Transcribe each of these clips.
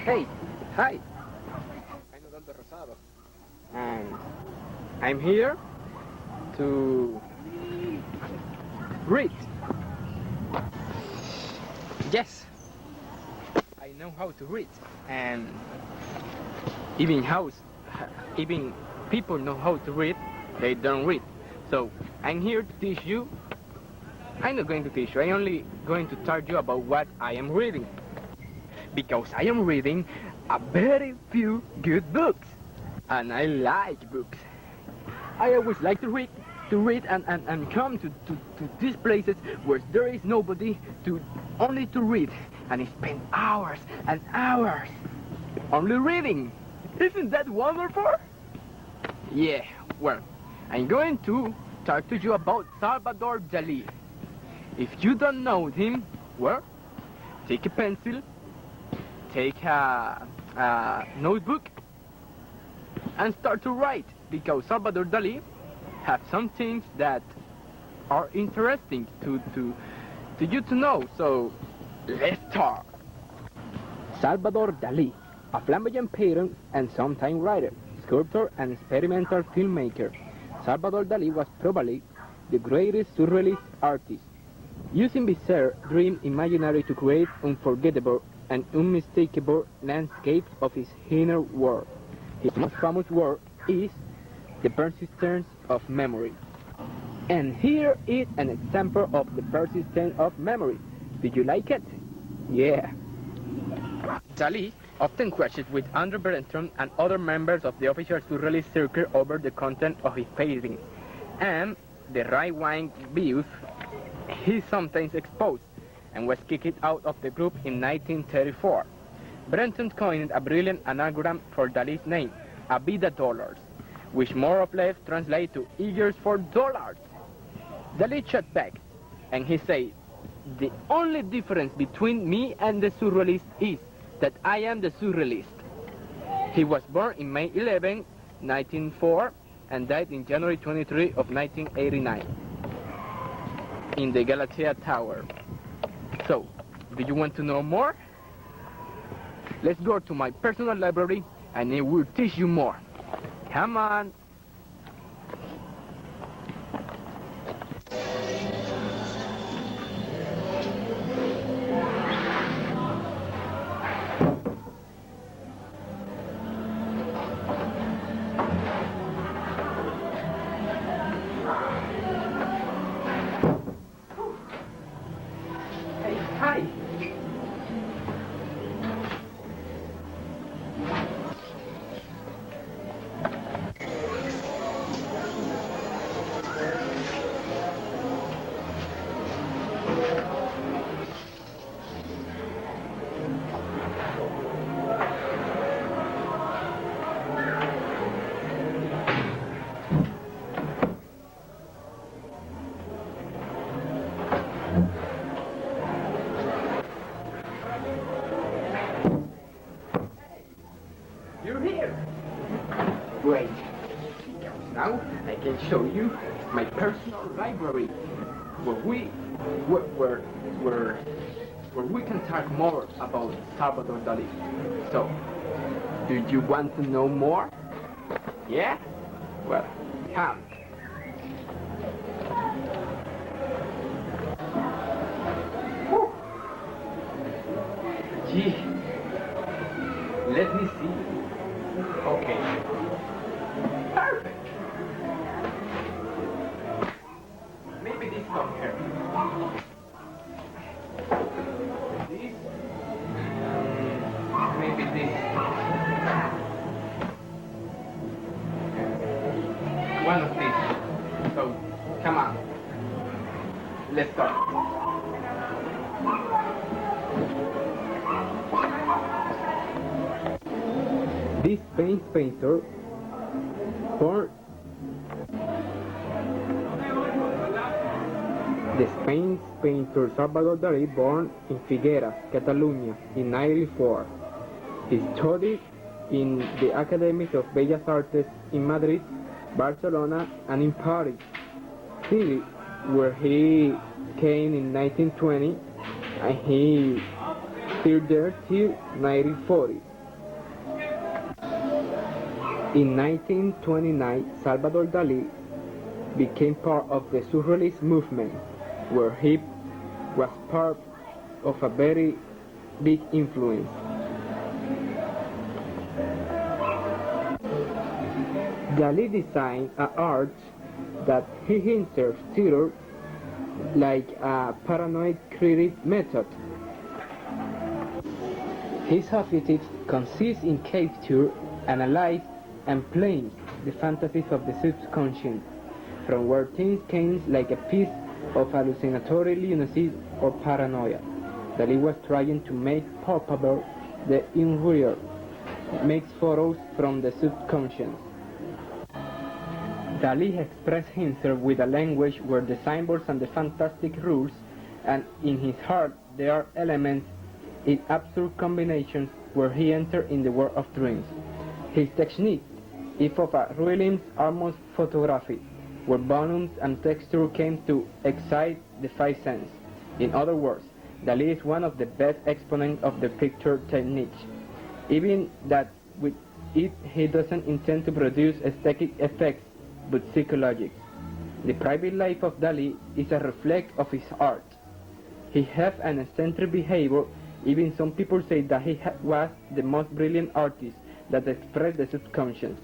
Hey, hi. I'm Rodolfo Rosado, and I'm here to read. Yes, I know how to read, and even people know how to read, they don't read. So I'm here to teach you. I'm not going to teach you, I'm only going to tell you about what I am reading. Because I am reading a very few good books. And I like books. I always like to read and come to these places where there is nobody only to read. And I spend hours and hours only reading. Isn't that wonderful? Yeah, well, I'm going to talk to you about Salvador Dali. If you don't know him, well, take a pencil, take a notebook, and start to write, because Salvador Dali have some things that are interesting to you to know. So let's start. Salvador Dali, a flamboyant painter and sometime writer, sculptor and experimental filmmaker. Salvador Dali was probably the greatest surrealist artist, using bizarre dream imaginary to create unforgettable and unmistakable landscapes of his inner world. His most famous work is The Persistence of Memory. And here is an example of the persistence of memory. Did you like it? Yeah. Dali often questioned with Andrew Brereton and other members of the official surrealist circle over the content of his painting, and the right-wing views he sometimes exposed, and was kicked out of the group in 1934. Brereton coined a brilliant anagram for Dali's name, a vida dollars, which more or less translates to eagers for dollars. Dali shot back, and he said, "The only difference between me and the surrealist is that I am the surrealist." He was born in May 11, 1904, and died in January 23 of 1989 in the Galatea Tower. So, do you want to know more? Let's go to my personal library and it will teach you more. Come on. Hi. You're here. Great. Now I can show you my personal library, where we can talk more about Salvador Dali. So, do you want to know more? Yeah? Well, come. Whew. Gee. Let me see. Okay. Perfect. Maybe this one here. This. Maybe this. One of these. So, come on. Let's start. This Spanish painter, born the Spanish painter Salvador Dali, born in Figueras, Catalonia, in 1904. He studied in the Academy of Bellas Artes in Madrid, Barcelona, and in Paris, Chile, where he came in 1920, and he stayed there till 1940. In 1929, Salvador Dali became part of the Surrealist movement, where he was part of a very big influence. Dali designed an art that he himself titled like a paranoid creative method. His objectives consist in capture, analyze, and playing the fantasies of the subconscious, from where things came like a piece of hallucinatory lunacy or paranoia. Dali was trying to make palpable the unreal, makes photos from the subconscious. Dali expressed himself with a language where the symbols and the fantastic rules, and in his heart there are elements in absurd combinations where he entered in the world of dreams. His technique is of a realism almost photography, where volumes and texture came to excite the five senses. In other words, Dali is one of the best exponents of the picture technique, even that with it he doesn't intend to produce aesthetic effects but psychologic. The private life of Dali is a reflection of his art. He has an eccentric behavior. Even some people say that he was the most brilliant artist that expressed the subconscious.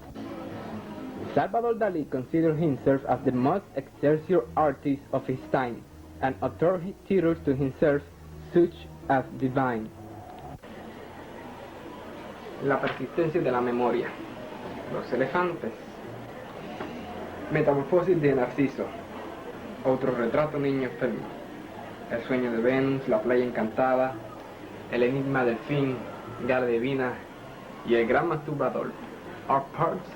Salvador Dali considered himself as the most excelsior artist of his time, and authored titles to himself such as divine. La persistencia de la memoria. Los elefantes. Metamorfosis de Narciso. Otro retrato niño enfermo. El sueño de Venus, la playa encantada, el enigma del fin, Gala Divina y el gran masturbador are parts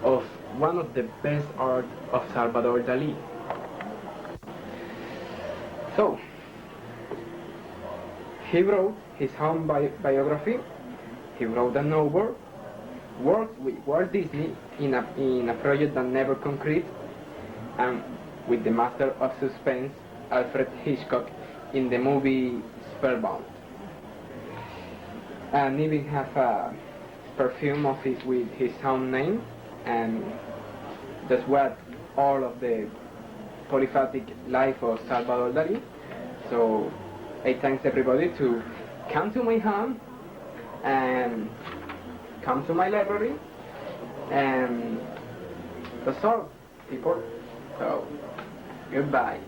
of one of the best art of Salvador Dali. So, he wrote his own biography, he wrote a novel, worked with Walt Disney in a project that never concrete, and with the master of suspense, Alfred Hitchcock, in the movie Spellbound. And even have a perfume of it with his own name, and that's what all of the polyphatic life of Salvador Dali. So I thank everybody to come to my home and come to my library, and that's all, people. So goodbye.